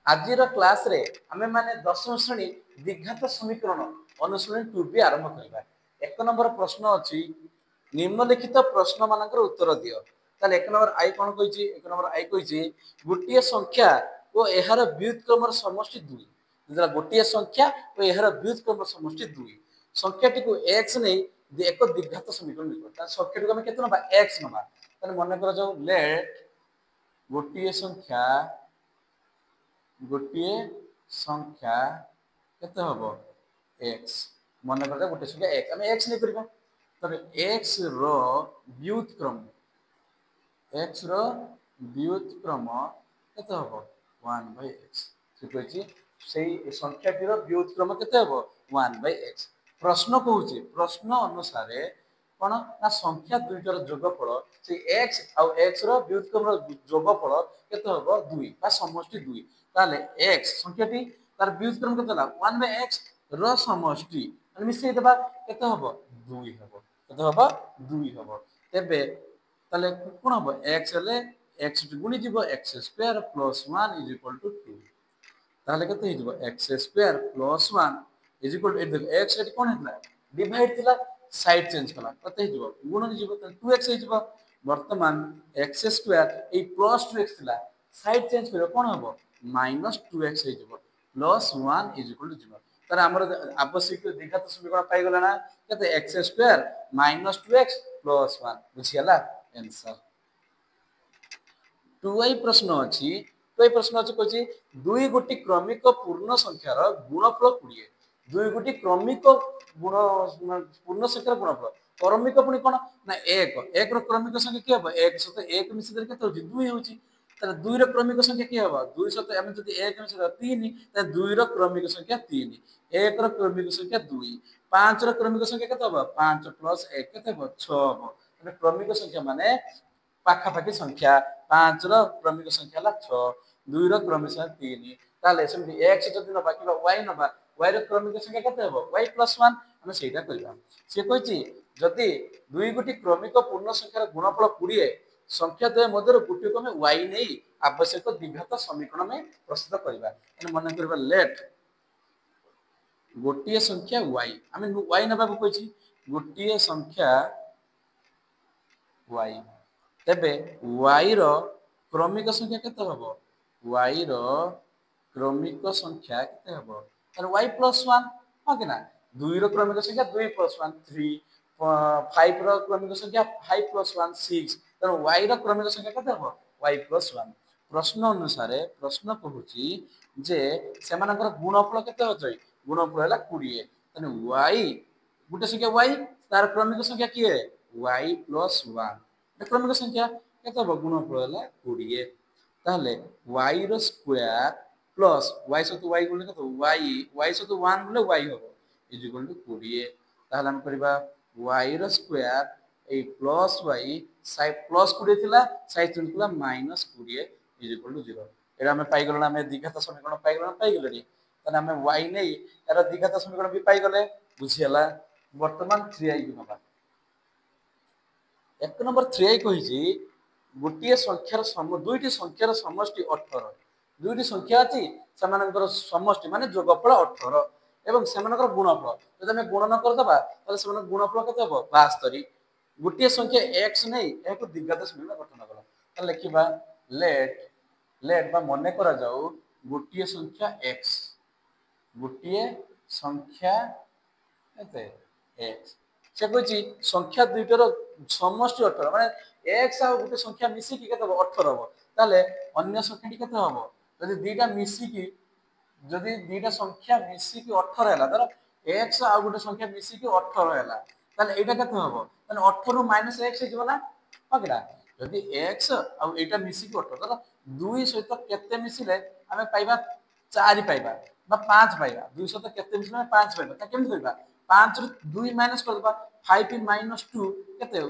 आजिर class रे आमे माने दशम श्रेणी द्विघात समीकरण अनुसरण 2b आरंभ करबा। एक नंबर प्रश्न अछि निम्नलिखित प्रश्न मानकर उत्तर दियो। ताले एक नंबर आई कोन कहिछि एक नंबर आई कहिछि गोटिए संख्या ओ एहार व्युत्क्रमर समष्टि 2। जरा गोटिए संख्या ओ एहार व्युत्क्रमर समष्टि 2। संख्याटी को x नै एक द्विघात समीकरण लिखो। ता संख्याटी को हम केते नबा x नबा। ताले मन कर जाऊ लेट गोटिए संख्या केते हबो x मन कर गोटे संख्या x हम x नै करबा तबे x रो व्युत्क्रम केते हबो 1/x से कहछि सेही संख्याटीर व्युत्क्रम केते हबो 1/x। प्रश्न कहउछि प्रश्न अनुसार कोन ना संख्या दुईटर जोगफल से x आ x रो व्युत्क्रम रो जोगफल केते हबो 2 बा समष्टि 2। ताले x संख्याटी तार व्युत्क्रम केते ला 1/x रो समष्टि अनि मिसै देबा केते हबो 2 हबो केते हबो 2 हबो। तेबे ताले कोन हबो x ले x गुणी जीवो x square plus 1 is equal to 2। ताले केते हिजबो x square plus 1 is equal to देखो x एटी कोन हेतला डिवाइड थिला साइड चेंज कला केते हिजबो गुणन जीवो 2x हिजबो। वर्तमान x स्क्वायर ए प्लस 2x थिला साइड चेंज करियो कोन हबो माइनस 2x हिजबो प्लस 1 इज इक्वल टू 0। तार हमर आवश्यक द्विघात समीकरण पाई गला ना केते x square minus 2x plus 1 बुझियला आंसर। 2i प्रश्न अछि 2i प्रश्न अछि कहछि दुई गोटी क्रमिक पूर्ण संख्यार गुणफल 20। दुई गोटी क्रमिक गुण पूर्ण संख्यार गुणफल क्रमिक पुनी कोन ना 1 1 रो क्रमिक संख्या की हबो 1 सहित 1 मिसि देले केते होछि 2 होछि। ताले 2 रो क्रमिक संख्या की हबो 2 सहित हम जदि 1 मिसि 3 ताले 2 रो क्रमिक संख्या 3 1 रो क्रमिक संख्या 2 5 रो क्रमिक संख्या केते हबो 5 प्लस 1 केते हबो 6 हबो। माने क्रमिक संख्या माने पाखा पाखी संख्या 5 रो क्रमिक संख्या ला 6 2 रो क्रमिक संख्या 3 ताले सेमि x जदि नबा कि y नबा y रो क्रमिक संख्या केते हबो y + 1 हम सेटा करिबा। से कहिछि जदि दुई गोटी क्रमिक पूर्ण संख्यार गुणफल 20 संख्या द्वय मध्य गोटी को हम y नै आवश्यक द्विघात समीकरण में प्रस्तुत करिबा। एने मन करिबा लेट गोटी संख्या y हम y नबा को कहिछि गोटी संख्या y तेबे y रो क्रमिक संख्या केते हबो y रो क्रमिक संख्या केते हबो तार y + 1 हो कि ना 2 रो क्रमिक संख्या 2 + 1 3 5 रो क्रमिक संख्या 5 + 1 6 तार y रो क्रमिक संख्या केते हबो y + 1। प्रश्न अनुसार प्रश्न कहूची जे सेमानकर गुणफल केते होतै गुणफल हला 20 तने y गुटे संख्या y तार क्रमिक संख्या की है y + 1 क्रमिक संख्या केते हबो गुणफल हला 20 ताहले y रो स्क्वायर प्लस y सहित y गुणले केते y सहित 1 गुणले y हबो इज इक्वल टू 20। ताहले हम करबा y रो स्क्वायर ए प्लस y साइड प्लस 20 थिला साइड चेंज कला माइनस 20 इज इक्वल टू 0। एरा हम पाई गलना हम द्विघात समीकरण पाई गलनी तने हम y नै एरा द्विघात समीकरण भी पाई गले बुझियला। वर्तमान 3i नबा एक नंबर 3i कहिछि गोटिए संख्यार दुईटी संख्यार समष्टि 18 दुईटी संख्या अछि समानकर समष्टि माने जोगफल 18 एवं समानकर गुणफल जदि हम गुणन कर दबा तले समान गुणफल केते हबो 72। गोटिए संख्या x नै एक द्विघात समीकरण गठन कला त लिखिबा लेट बा मने करा जाऊ गोटिए संख्या x गोटिए संख्या एते x से कहिछि संख्या दुईटर समष्टि 18 माने x आ गोटे संख्या मिसी कि केते हबो 18 हबो ताले अन्य संख्याटी केते हबो जदि दुईटा मिसी कि जदि दुईटा संख्या मिसी कि 18 हैला तर x आ गोटे संख्या मिसी कि 18 हैला ताले एटा केते हबो ताले 18 ରୁ -x हे जिवला ओकेला जदि x आ एटा मिसी कि 18 तर 2 सहित केते मिसिले हमें पाइबा 4 पाइबा बा 5 पाइबा 2 सहित केते मिसिले 5 पाइबा ता केमि करबा 5 ରୁ 2 माइनस कर दबा 5 - 2 केते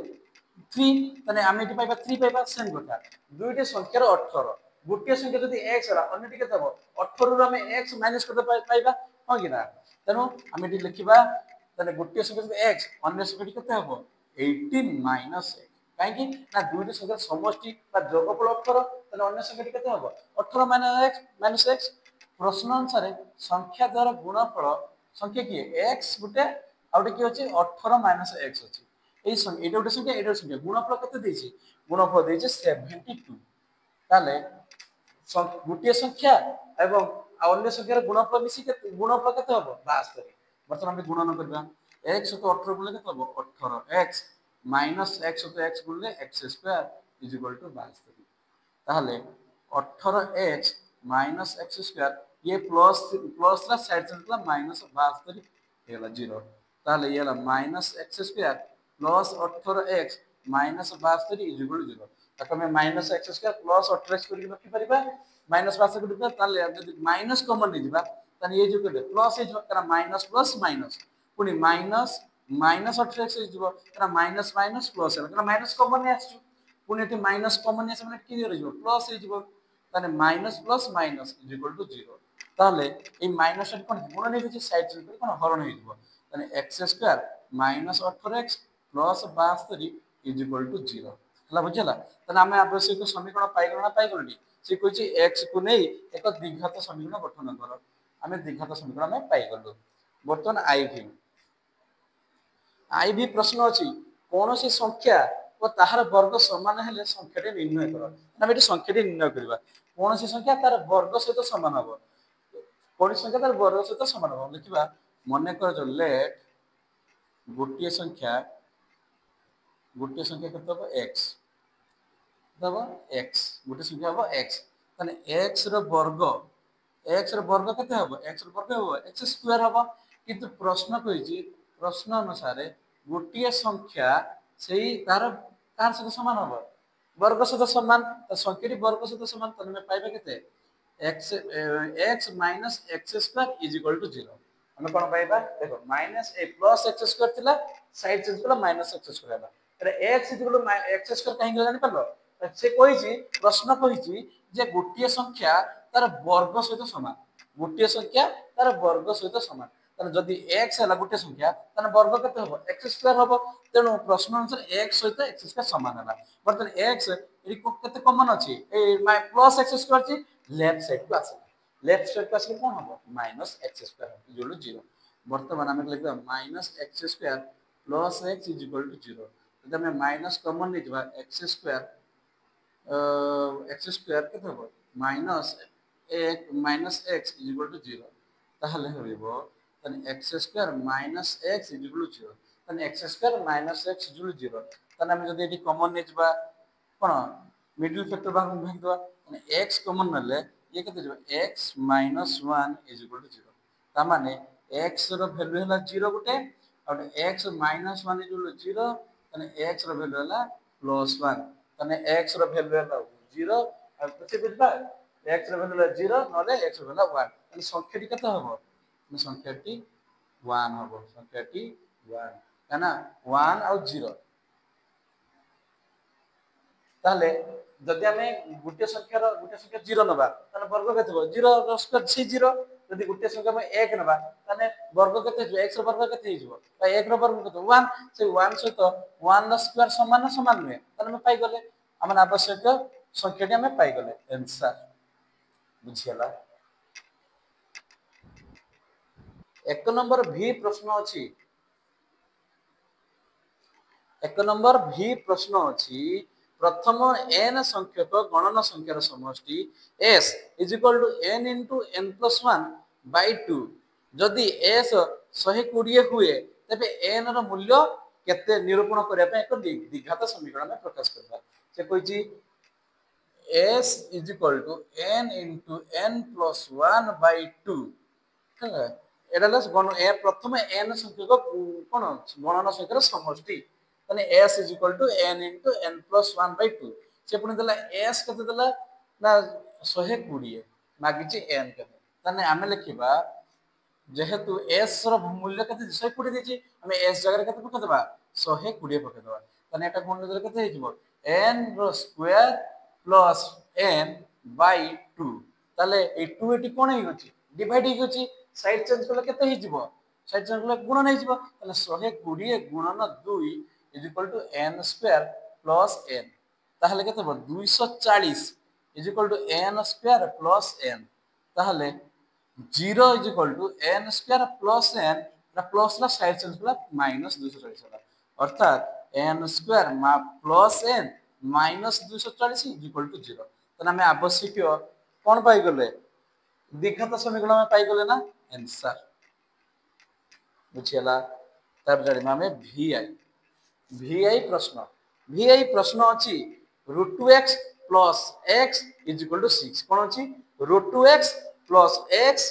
3 तने हम एटी पाइबा 3 पाइबा सेम कथा दुईटे संख्यार 18 गोटे संख्या जदि x हला अन्यटी केते हबो 18 ରୁ हम x माइनस कर पाइबा हो कि ना तनो हम एटी लिखिबा तने गोटे संख्या जदि x अन्य संख्याटी केते हबो 18 - x काहे कि ना दुईटे संख्या समष्टि बा जोगफल 18 तने अन्य संख्याटी केते हबो 18 - x प्रश्न अनुसार संख्या द्वारा गुणफल संख्या किए x गोटे आ गोटे किए अछि 18 माइनस x अछि एई संख्या एटा गोटे संख्या एटा संख्या गुणफल केते देछि गुणफल देछि 72 ताले गोटे संख्या एवं अन्य संख्यार गुणफल मिसी गुणफल केते हबो 72 बर्तमान हम गुणन करबा x तो 18 गुणले केते हबो 18 x माइनस x तो x गुणले x square is equal to 72 ताहले 18x माइनस x स्क्वायर ये प्लस प्लस ला साइड चला माइनस 72 हेला 0 ताहले ये minus x square plus 18x minus 72 is equal to 0 ताको मैं minus x square plus 18x करके रखि परिबा माइनस 72 दिबा ताले यदि माइनस कॉमन नै दिबा ताने ये जो करले प्लस इज करा माइनस प्लस माइनस पुनी माइनस माइनस 18x इज दिबा करा माइनस माइनस प्लस करा माइनस कॉमन नै आछु पुनी एटी माइनस कॉमन नै से कि रे जो प्लस इज दिबा ताने minus plus minus is equal to 0 ताले ए माइनस कोन गुण नै होछि साइड चल कोन हरण हे दिबा ताने x square minus 18x plus 72 is equal to 0 हला बुझला ताने हमें आवश्यक समीकरण पाइगलनी से कहछि x को नै एक द्विघात समीकरण गठन कर हमें द्विघात समीकरण में पाइगलु बर्तमान आईवी प्रश्न अछि कोनोसी संख्या और ताहार वर्ग समान हेले संख्याटी निर्णय कर ना बेटी संख्याटी निर्णय करबा कोनोसी संख्या तार वर्ग सहित समान हबो कोनोसी संख्या तार वर्ग सहित समान हबो लिखिबा मने कर जो लेट गोटिए संख्या केते हबो x दबो x गोटे संख्या हबो x तने x रो वर्ग केते हबो x रो वर्ग हबो x स्क्वायर हबो किंतु प्रश्न कहिछि प्रश्न अनुसार गोटिए संख्या सेही तार कार सहित समान हबो वर्ग सहित समान त संख्याटी वर्ग सहित समान तने पाइबा केते x x minus x square is equal to 0 हम कोन पाइबा देखो minus a plus x square थिला साइड चेंज कला माइनस x स्क्वायर हबा एटा x is equal to x square काहे जानि परलो से कहिछि प्रश्न कहिछि जे गोटिए संख्या तार वर्ग सहित समान गोटिए संख्या तार वर्ग सहित समान तार जदि x हला गोटे संख्या तार वर्ग केते हबो x स्क्वायर हबो तेनु प्रश्न अनुसार x सहित x स्क्वायर समान हला बर्तन x एरी केते कॉमन अछि ए प्लस x स्क्वायर छी लेफ्ट साइड को आसे लेफ्ट साइड को आसे कोन हबो minus x square equal to 0 वर्तमान हम लिखबा minus x square plus x is equal to 0 जब मैं माइनस कॉमन नै दिबा x स्क्वायर केते हबो minus x is equal to 0 ताहले होइबो तने x square minus x is equal to 0 तने x square minus x is equal to 0 तने हम जदी एटी कॉमन नै जबा कोन मिडिल फैक्टर भाग भाग दवा तने x कॉमन नले ये केते जबा x minus 1 is equal to 0 ता माने x रो वैल्यू हला 0 गुटे और x minus 1 is equal to 0 तने x रो वैल्यू हला प्लस 1 तने x रो वैल्यू हला 0 और कते बुझबा x रो वैल्यू हला 0 नले x रो वैल्यू 1 तने संख्याटी केते हबो संख्याटी 1 हबो संख्याटी 1 काना 1 और 0 ताले जदि हमें गोटे संख्या 0 नबा ताने वर्ग केते हो 0 रो स्क्वायर सी 0 जदि गोटे संख्या में 1 नबा ताने वर्ग केते हो x रो वर्ग केते हिजबो त 1 रो वर्ग केते 1 से 1 सहित 1 रो स्क्वायर समान ना समान नुहे ताने हम पाई गले हमन आवश्यक संख्याटी हमें पाई गले आंसर बुझियला एक नंबर भी प्रश्न अछि एक नंबर भी प्रश्न अछि प्रथम n संख्यक गणन संख्यार समष्टि s is equal to n into n plus 1 by 2 जदि s 120 हुए तबे n रो मूल्य केते निरूपण करिया पे एक द्विघात समीकरण में प्रकाश करबा से कहछि s is equal to n into n plus 1 by 2 एडालस गण ए प्रथम n संख्यक कोन गणन संख्यार समष्टि तने s is equal to n into n plus 1 by 2 से पुनी देला s कते देला ना 120 मागिची n कते तने हमें लिखिबा जेहेतु s रो मूल्य कते 120 देछि हमें s जगह कते पका देबा 120 पका देबा तने एटा गुण देले कते हिजबो n रो स्क्वायर प्लस n by 2 ताले ए 2 एटी कोन हे गछि डिवाइड हे गछि साइड चेंज करले कते हिजबो साइड चेंज करले गुणन हिजबो ताले 120 गुणन 2 is equal to n square plus n ताहले केते हो 240 is equal to n square plus n ताहले 0 is equal to n square plus n plus ला साइड चेंज कला माइनस 240 होला अर्थात n square plus n minus 240 is equal to 0 तने हमें आवश्यक कोन पाई गले द्विघात समीकरण में पाई गले ना आंसर बुझियला तब जानि हमें VI प्रश्न अछि √2x plus x is equal to 6 कोन अछि √2x plus x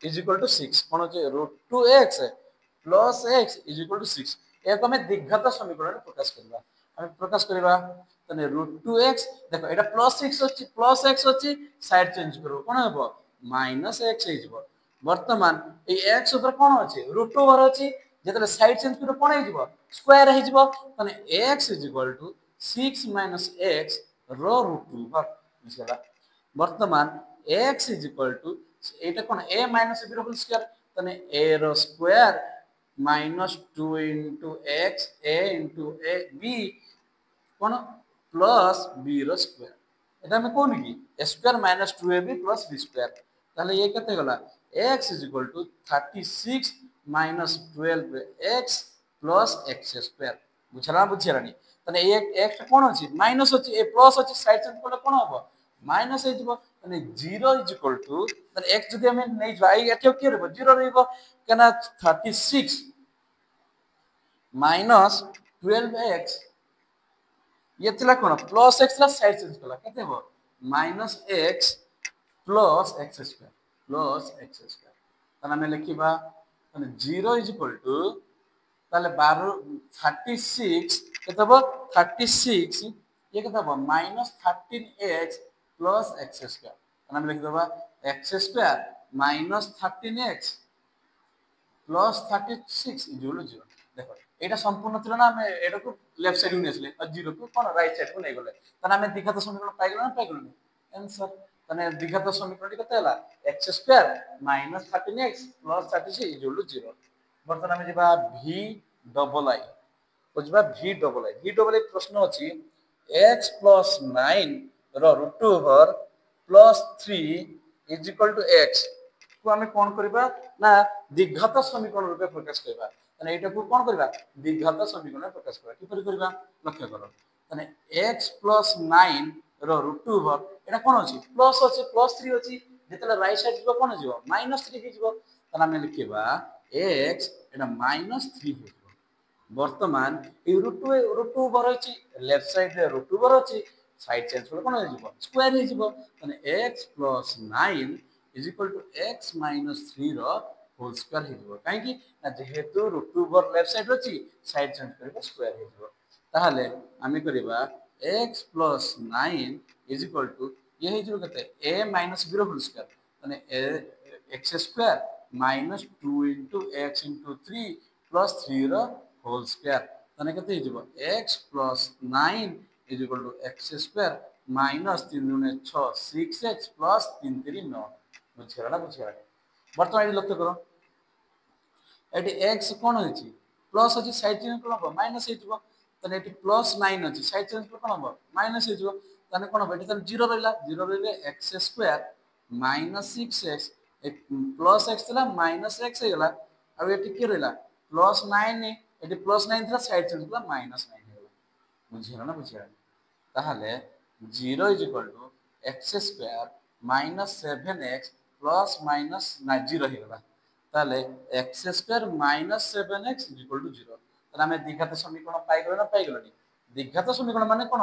is equal to 6 कोन अछि √2x plus x is equal to 6 एक हमें द्विघात समीकरण में प्रकाश करबा हम प्रकाश करबा तने √2x देखो एटा +6 अछि +x अछि साइड चेंज करो कोन हेबो -x हे जबो वर्तमान ए x ऊपर कोन अछि √2 भर अछि जेतले साइड चेंज करो कोन हे जबो स्क्वायर हे जबो तने x is equal to 6 minus x रो √2 भर बुझला वर्तमान x is equal to एटा कोन a minus b row whole square तने a रो square -2 into x a into a b कोन प्लस b रो स्क्वायर एटा में कोन की a स्क्वायर minus 2ab plus b square ताले ये कते गला x is equal to 36 minus 12x plus x square बुझला नी तने एक x कोन अछि माइनस अछि ए प्लस अछि साइड चेंज करले कोन होबो माइनस हे जबो तने 0 is equal to तने x जदि हमें नै जाई एठो के रहबो 0 रहबो केना 36 minus 12x ये थिला कोन प्लस x ला साइड चेंज कला केते हो -x प्लस x स्क्वायर तने हमें लिखिबा तने 0 इज इक्वल टू ताले 12 36 केते हो 36 ये केते हो -13x प्लस x स्क्वायर तने हमें लिख देबा x square -13x plus 36 is equal to 0 देखो एटा संपूर्ण थिला ना हमें एटा को लेफ्ट साइड को नेसले और 0 को कोन राइट साइड को नै गले तने हमें द्विघात समीकरण पाइ गेल ना पाइ गेल आंसर तने द्विघात समीकरण केते हला x square -13x plus 36 is equal to 0 बर्तन हमें जेबा v डबल आई बुझबा v डबल आई प्रश्न अछि x plus 9 रो root over plus 3 is equal to x को हमें कोन करबा ना द्विघात समीकरण रूपे प्रकाश करबा तने एटा को कोन करबा द्विघात समीकरण प्रकाश करबा किपर करबा लक्ष्य करो तने x plus 9 रो रूट ओवर एटा कोन अछि प्लस 3 अछि जेतले राइट साइड जबो कोन जबो -3 हे जबो तने हमें लिखबा x एटा -3 हे वर्तमान ए रूट ओवर अछि लेफ्ट साइड रे रूट ओवर अछि साइड चेंज कर कोन हे जबो स्क्वायर हे जबो तने x plus 9 is equal to x minus 3 row whole square हे जबो काहे कि ना जेहेतु रूट ओवर लेफ्ट साइड अछि साइड चेंज कर स्क्वायर हे जबो ताहले आमी करबा x plus 9 is equal to ये हे जबो कते a minus b row whole square तने x square minus 2 into x into 3 plus 3 रो होल स्क्वायर तने कते हे जबो x plus 9 is equal to x square minus 3 गुणे 6 6x plus 3 3 9 बुझिरा ना बुझिरा वर्तमान ये लक्ष्य करो एटी x कोन होछि प्लस अछि साइड चेंज कोन माइनस हे जबो तने एटी प्लस 9 अछि साइड चेंज कोन हो माइनस हे जबो तने कोन हो एटी तने 0 रहले x square minus 6x plus x थला माइनस x हे गेला अब एटी के रहला प्लस 9 एटी प्लस 9 थला साइड चेंज कला माइनस 9 हे गेला बुझिरा ना बुझिरा ताहले 0 is equal to x square minus 7x plus minus 0 हे गेला ताले x square minus 7x is equal to 0 ताले हमें द्विघात समीकरण पाइ गेल ना पाइ गेलनी द्विघात समीकरण माने कोन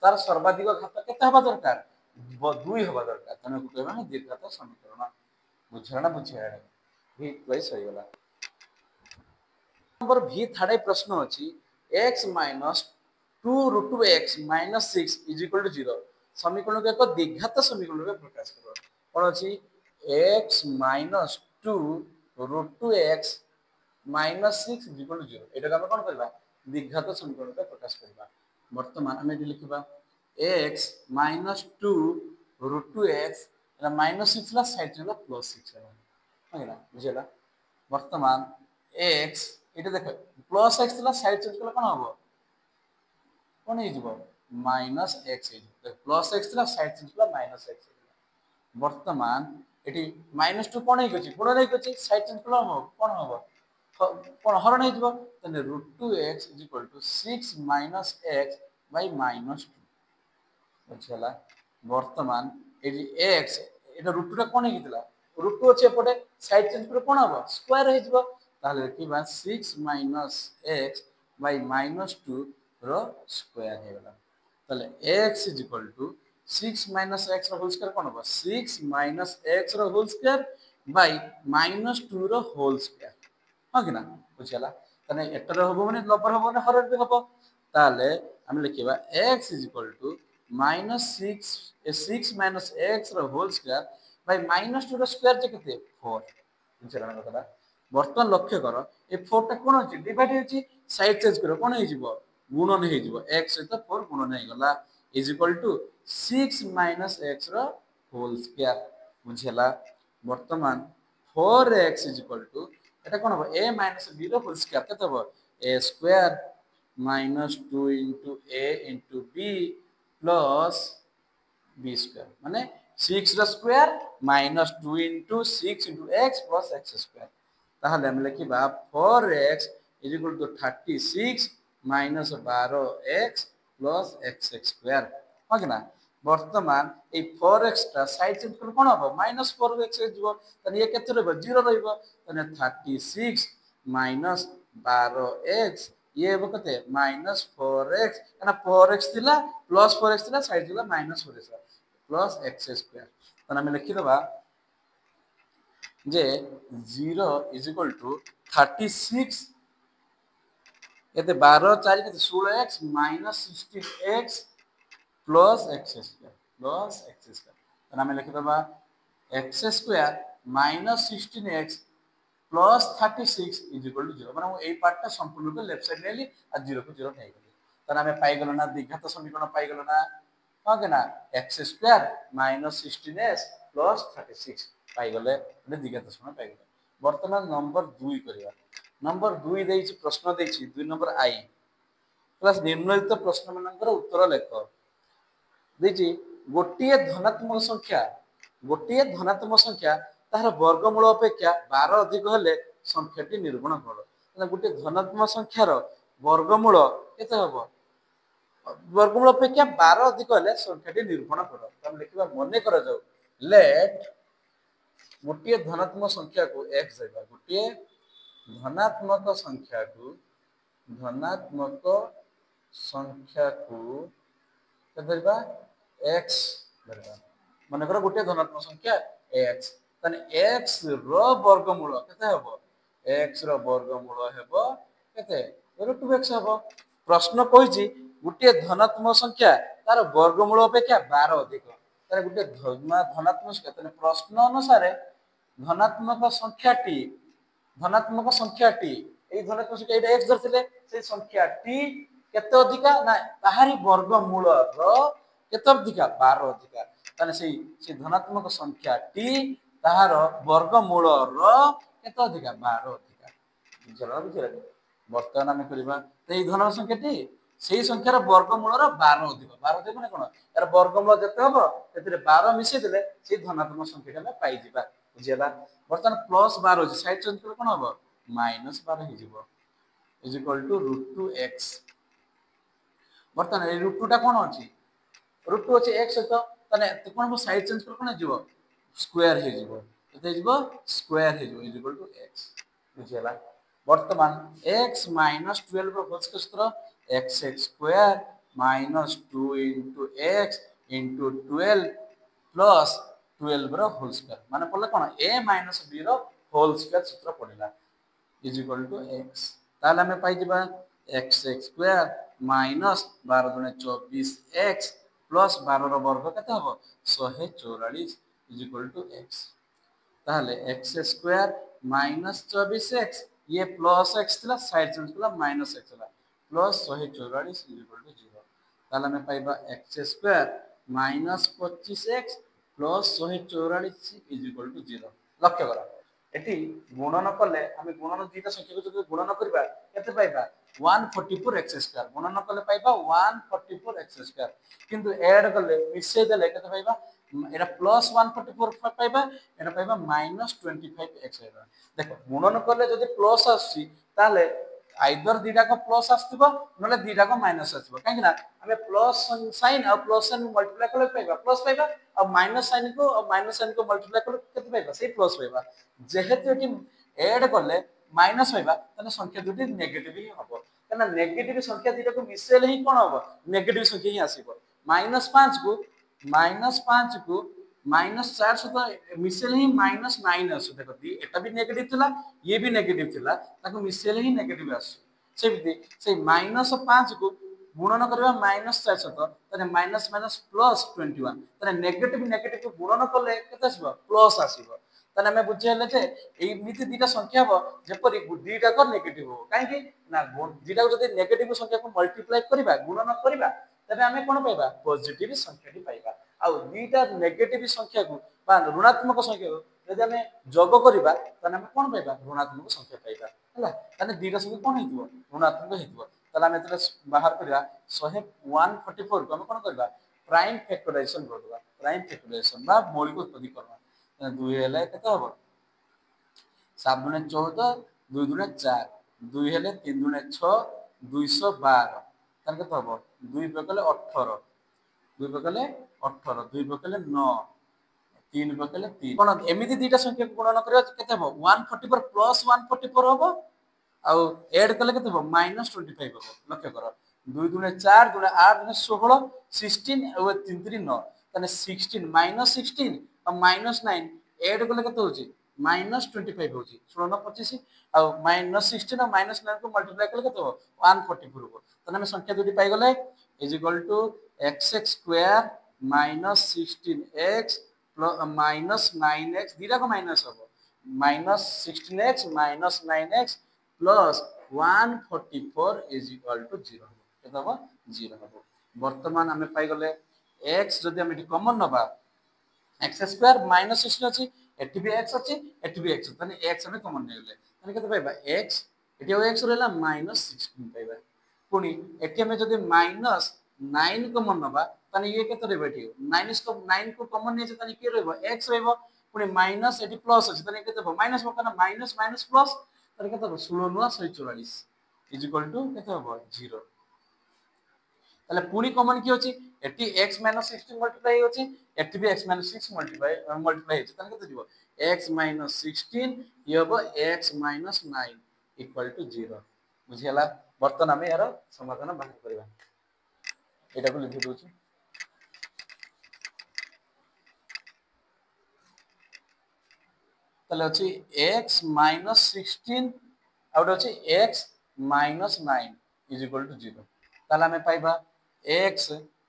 तार सर्वाधिक घात केते हबा दरकार 2 हबा दरकार तने को कहबा ना द्विघात समीकरण बुझरा ना बुझिरा भी प्लस हो गेला नंबर v थाडे प्रश्न अछि x minus 2 root 2x minus 6 is equal to 0 समीकरण को एक द्विघात समीकरण में प्रकाश करो कोन अछि x minus 2 root 2x minus 6 is equal to 0 एटा हम कोन करबा द्विघात समीकरण में प्रकाश करबा वर्तमान हमें लिखबा x minus 2 root 2x एटा minus 6 ला साइड चला प्लस 6 हैला बुझला वर्तमान x एटा देख प्लस x ला साइड चेंज कला कोन हबो कोन हे जबो माइनस x हे जबो प्लस x ला साइड चेंज कला माइनस x वर्तमान एटी -2 कोन हे गछि गुण नै गछि साइड चेंज कला हो कोन हो कोन हरण हे जबो तने √2x = 6 - x by -2 बुझला वर्तमान एटी x एटा √2 टा कोन हे गथिला √2 अछि एपटे साइड चेंज करे कोन हो स्क्वायर हे जबो ताले किबा 6 - x by -2 रो स्क्वायर हे गला ताले x = 6 - x रो होल स्क्वायर कोन हो 6 - x row whole square by -2 रो होल स्क्वायर हा कि ना बुझला तने एटर होबो माने लबर होबो ना हरण भी होबो ताले हम लिखिबा x = -6 - x row whole square by -2 row square जे केते 4 बुझला ना कतला बर्तन लक्ष्य कर ए 4 टा कोन अछि डिवाइड अछि साइड चेंज करो कोन हे जिवो गुणन हे जिवो x सहित 4 गुणन हे गला = 6 - x रो होल स्क्वायर बुझला वर्तमान 4x = এটা কোন হবে a - b row whole square কত হবে a square -2 * a * b plus b square মানে 6 র square -2 * 6 * x plus x square তাহলে আমরা লিখিবা 4x = 36 - 12x plus x square হয় না বর্তমান এই 4x টা সাইড চেঞ্জ করলে কোন হবে -4x হইব তাহলে এ কেতে রইব 0 রইব তাহলে 36 - 12x ये अब कते -4x ना 4x थिला +4x थिला साइड थिला -4x प्लस x स्क्वायर तो हम लिखि दबा जे 0 = 36 एते 12 4 केते 16x - 16x plus x square तो हम लिखि दबा x स्क्वायर - 16x प्लस 36 = 0 माने एई पार्ट टा संपूर्ण रूप लेफ्ट साइड नेली आ 0 को 0 नै गेली त हमें पाई गेलो ना द्विघात समीकरण पाई गेलो ना हां के ना x स्क्वायर - 16x प्लस 36 पाई गेले ने द्विघात समीकरण पाई गेले वर्तमान नंबर 2 करिया नंबर 2 देछि प्रश्न देछि 2 नंबर आई प्लस निम्नलिखित प्रश्न मानकर उत्तर लेख देछि गोटिए धनात्मक संख्या तार वर्गमूल अपेक्षा 12 अधिक हेले संख्याटी निरूपण कर गोटे धनात्मक संख्यार वर्गमूल केते हबो वर्गमूल अपेक्षा 12 अधिक हेले संख्याटी निरूपण कर हम लिखिबा मने कर जाऊ लेट गोटिए धनात्मक संख्या को x देबा गोटिए धनात्मक संख्या को केते x धरबा माने कर गोटे धनात्मक संख्या x तने x रो वर्गमूल केते हबो x रो वर्गमूल हेबो केते √2x हबो प्रश्न कहिछि गोटे धनात्मक संख्या तार वर्गमूल अपेक्षा 12 अधिक तारे गोटे धनात्मक संख्या तने प्रश्न अनुसार धनात्मक संख्याटी एई धनात्मक संख्या एटा x धरथिले से संख्याटी केते अधिका ना ताहारी वर्गमूल रो केते अधिका 12 अधिका ताने से धनात्मक संख्या टी ताहार वर्गमूल रो केते अधिका 12 अधिका बुझला वर्तमान हम करबा एई धनात्मक संख्या टी सेही संख्यार वर्गमूल रो 12 अधिक माने कोन यार वर्गमूल जते हबो तेतिरे 12 मिसे देले से धनात्मक संख्या हम पाई जिबा बुझला वर्तमान प्लस 12 अछि साइड चेंज करे कोन हबो -12 हि जिवो √2x वर्तमान ए √2 टा कोन अछि √2 अछि x तो तने कोन मो साइड चेंज कर कोन जिवो स्क्वायर हे जिवो केते जिवो स्क्वायर हे जिवो x बुझियला वर्तमान x - 12 root whole square x square -2 * x * 12 plus 12 root whole square माने पड़ला कोन a - b row whole square सूत्र पड़िला = x ताले हमें पाई जिबा x स्क्वायर -12 * 24x प्लस 12 रो वर्ग केते हबो 144 = x ताले x स्क्वायर -24x ये प्लस x थिला साइड चेंज कला -x होला प्लस 144 = 0 ताले हमें पाइबा x स्क्वायर -25x प्लस 144 = 0 लक्ष्य करा एटी गुणन कले हमें गुणन दुईटा संख्या को जब गुणन करबा केते पाइबा 144x स्क्वायर गुणन कले पाइबा 144x स्क्वायर किंतु ऐड कले मिसे देले केते पाइबा এটা প্লস 144 পাইবা এটা পাইবা -25x পাইবা। দেখো গুণন করলে যদি প্লস আসছি তাহলে আইদর দুইটাক প্লস আসଥିବ নলে দুইটাক মাইনাস আসଥିବ কাହିଁକି ନା ଆମେ ପ୍ଲସ୍ ସାଇନ୍ ଆଉ ପ୍ଲସ୍ ସାଇନ୍ ମଲ୍ଟିପ୍ଲାଏ କଲେ ପାଇବା ପ୍ଲସ୍ ପାଇବା ଆଉ ମାଇନସ୍ ସାଇନ୍ କୁ ମଲ୍ଟିପ୍ଲାଏ କଲେ କେତେ ପାଇବା ସେଇ ପ୍ଲସ୍ ପାଇବା। ଯେହେତୁ ଏଠି ଏଡ୍ କଲେ ମାଇନସ୍ ପାଇବା ତାହେଲେ ସଂଖ୍ୟା ଦୁଇଟି ନେଗେଟିଭ ହିଁ ହବ କାହିଁକିନା ନେଗେଟିଭ ସଂଖ୍ୟା ଦୁଇଟାକୁ ମିଶେଇଲେ ହିଁ କଣ ହବ ନେଗେଟିଭ ସଂଖ୍ୟା ହିଁ ଆସିବ। -5 କୁ -4 ସହିତ ମିଶେଇଲେ ହିଁ -9 ଆସୁ। ଦେଖ ଏଟା ବି ନେଗେଟିଭ ଥିଲା ଇଏ ବି ନେଗେଟିଭ ଥିଲା ତାକୁ ମିଶେଇଲେ ହିଁ ନେଗେଟିଭ ଆସୁ। ସେମିତି ସେଇ -5 କୁ ଗୁଣନ କରିବା -4 ସହିତ ତାହେଲେ -+21 ତାହେଲେ ନେଗେଟିଭ ଗୁଣନ କଲେ କେତେ ଆସିବ ପ୍ଲସ୍ ଆସିବ। ତାହେଲେ ଆମେ ବୁଝିହେଲେ ଯେ ଏମିତି ଦିଟା ସଂଖ୍ୟା ହବ ଯେପରି ଦିଟାକ ନେଗେଟିଭ ହବ କାହିଁକି ନା ଦିଟାକୁ ଯଦି ନେଗେଟିଭ ସଂଖ୍ୟାକୁ ମଲ୍ଟିପ୍ଲାଏ କରିବା ଗୁଣନ କରିବା ତେବେ ଆମେ କଣ ପାଇବା ପଜିଟିଭ ସଂଖ୍ୟାଟି ପାଇବା। ଆଉ ଦିଟା ନେଗେଟିଭ ସଂଖ୍ୟାକୁ ବା ଋଣାତ୍ମକ ସଂଖ୍ୟାକୁ ଯଦି ଆମେ ଯୋଗ କରିବା ତାହେଲେ ଆମେ କଣ ପାଇବା ଋଣାତ୍ମକ ସଂଖ୍ୟା ପାଇବା ହେଲା। ତାହେଲେ ଦିଟା ସଂଖ୍ୟା କଣ ହେଇଥିବ ଋଣାତ୍ମକ ହେଇଥିବ। ତାହେଲେ ଆମେ ଯେତେବେଳେ ବାହାର କରିବା 144 କୁ ଆମେ କଣ କରିବା ପ୍ରାଇମ ଫ୍ୟାକ୍ଟରାଇଜେସନ କରିଦେବା ପ୍ରାଇମ ଫ୍ୟାକ୍ଟରାଇଜେସନ ବା ମୌଳିକ ଉତ୍ପତ୍ତିକରଣ। 2 ହେଲେ କେତେ ହବ 7 ଦୁणे 14 2 ଦୁणे 4 2 ହେଲେ 3 ଦୁणे 6 212 ତାହେଲେ କେତେ ହବ 2 ପକେଇଲେ 18 2 ପକେଇଲେ 18 2 ପକେଇଲେ 9 3 ପକେଇଲେ 3 କଣ ଏମିତି ଦିଟା ସଂଖ୍ୟାକୁ ଗୁଣନ କରିବା କେତେ ହବ 144 ପ୍ଲସ୍ 144 ହବ ଆଉ ଏଡ୍ କଲେ କେତେ ହବ -25 ହବ। ଲକ୍ଷ୍ୟ କର 2 ଦୁणे 4 ଦୁणे 8 ଦୁणे 16 16 ଆଉ 3 3 9 ତାହେଲେ 16 -16 ଆଉ -9 ଏଡ୍ କଲେ କେତେ ହଉଛି -25 ହଉଛି 16 25 ଆଉ -16 ଆଉ -9 କୁ ମଲ୍ଟିପ୍ଲାଏ କଲେ କେତେ ହବ 144 ହବ। ତାହେଲେ ଆମେ ସଂଖ୍ୟା ଦୁଇଟି ପାଇଗଲେ is equal to xx square -16x -9x ଦିଟାକ ମାଇନସ୍ ହବ -16x -9x plus 144 is equal two 0 ହବ କେତେ ହବ 0 ହବ। ବର୍ତ୍ତମାନ ଆମେ ପାଇଗଲେ x ଯଦି ଆମେ ଏଠି କମନ ନବା x ସ୍କ୍ୱାର -16 ଅଛି ଏଠି ବି x ଅଛି ଏଠି ବି x ଅଛି ତାହେଲେ x ଆମେ କମନ ନେଇଗଲେ ତାହେଲେ କେତେ ପାଇବା x ଏଠି ଆଉ x ରହିଲା -16 ପାଇବା। ପୁଣି ଏଠି ଆମେ ଯଦି -9 କମନ ନବା ତାହେଲେ ଇଏ କେତେ ରହିବ ଏଠି 9 କୁ କମନ ନେଇଛେ ତାହେଲେ କିଏ ରହିବ x ରହିବ ପୁଣି ମାଇନସ୍ ଏଠି ପ୍ଲସ୍ ଅଛି ତାହେଲେ କେତେ ହବ ମାଇନସ୍ ହବ କାରଣ ମାଇନସ୍ ମାଇନସ୍ ପ୍ଲସ୍ ତାହେଲେ କେତେ ହବ 16 9 144 ଇଜ ଇକ୍ୱାଲ ଟୁ କେତେ ହବ 0। তাহলে পুনি কমন কি হচ্ছে এটি x - 16 মল্টিপ্লাই হচ্ছে এটি বি x - 6 মল্টিপ্লাই হচ্ছে তাহলে কত দিব x - 16 ই হবে x - 9 ইকুয়াল টু 0 বুঝি ହେଲା। বর্তমান আমি এর সমাধান বাহার করিবা এটাকে লিখি দউছি তাহলে হচ্ছে x - 16 আর ওটা হচ্ছে x - 9 ইজ ইকুয়াল টু 0 তাহলে আমি পাইবা x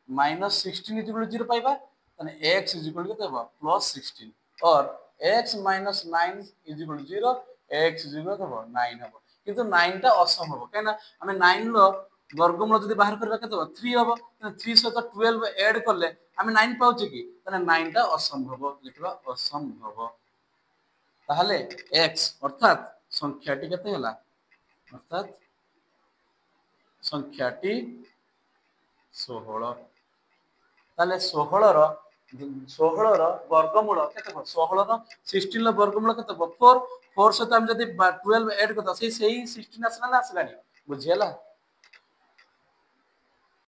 minus 16 is equal to 0 पाइबा তাহলে x is equal to কত হবে plus 16 और x minus 9 is equal to 0 x is equal to 9 হবে কিন্তু 9 টা অসম্ভব কেন আমি 9 র বর্গমূল যদি বাহির করবা কত হবে 3 হবে তাহলে 3 সହିତ 12 এড করলে আমি 9 পাউছি কি তাহলে 9 টা অসম্ভব লিখবা অসম্ভব। তাহলে x অর্থাৎ সংখ্যাটি কত হলা অর্থাৎ সংখ্যাটি 16 তাহলে 16 ର ବର୍ଗମୂଳ କେତେ ହେବ 16 ର 16 ର ବର୍ଗମୂଳ କେତେ ହେବ 4 4 ସହିତ ଆମେ ଯଦି 12 ଏଡ୍ କରିଦବା ସେଇ 16 ଆସିଲା ନା ଆସିଲାନି ବୁଝି ହେଲା।